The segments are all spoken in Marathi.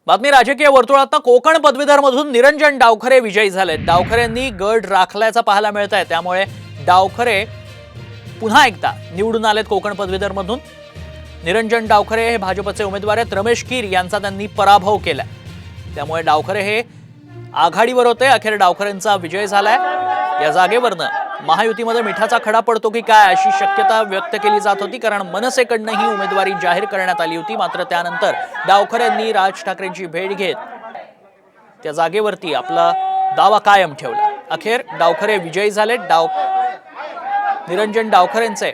बातमी राजकीय वर्तुळात कोकण पदवीधर मधून निरंजन डावखरे विजयी झाले। डावखरेंनी गड राखल्याचं पाहायला मिळत आहे, त्यामुळे डावखरे पुन्हा एकदा निवडून आलेत कोकण पदवीधर मधून। निरंजन डावखरे हे भाजपचे उमेदवार आहेत। रमेश कीर यांचा त्यांनी पराभव केला, त्यामुळे डावखरे हे आघाडीवर होते। अखेर डावखरेंचा विजय झालाय। या जागेवरनं महायुतीमध्ये मिठाचा खडा पडतो की काय अशी शक्यता व्यक्त केली जात होती, कारण मनसेकडनं ही उमेदवारी जाहीर करण्यात आली होती। मात्र त्यानंतर डावखरेंनी राज ठाकरेंची भेट घेत त्या जागेवरती आपला दावा कायम ठेवला। अखेर डावखरे विजयी झाले। निरंजन डावखरेंचे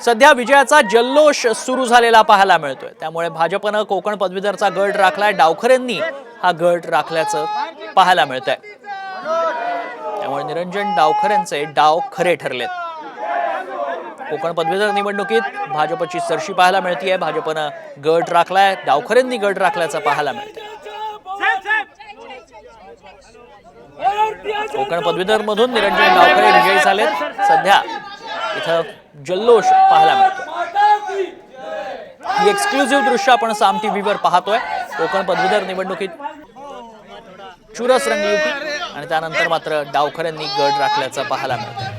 सध्या विजयाचा जल्लोष सुरू झालेला पाहायला मिळतोय, त्यामुळे भाजपनं कोकण पदवीधरचा गड राखलाय। डावखरेंनी हा गड राखल्याचं पाहायला मिळतंय, त्यामुळे निरंजन डावखरेंचे डाव खरे ठरलेत। कोकण पदवीधर निवडणुकीत भाजपची सरशी पाहायला मिळतेय। भाजपनं गड राखलाय, डावखरेंनी गड राखल्याचं पाहायला मिळतंय। कोकण पदवीधर मधून निरंजन डावखरे विजयी झालेत। सध्या इथं जल्लोष पाहायला मिळतो। ही एक्सक्लुझिव्ह दृश्य आपण साम टीव्हीवर पाहतोय। कोकण पदवीधर निवडणुकीत चुरस रंगली होती आणि त्यानंतर मात्र डावखरेंनी गड राखल्याचं पाहायला मिळतं।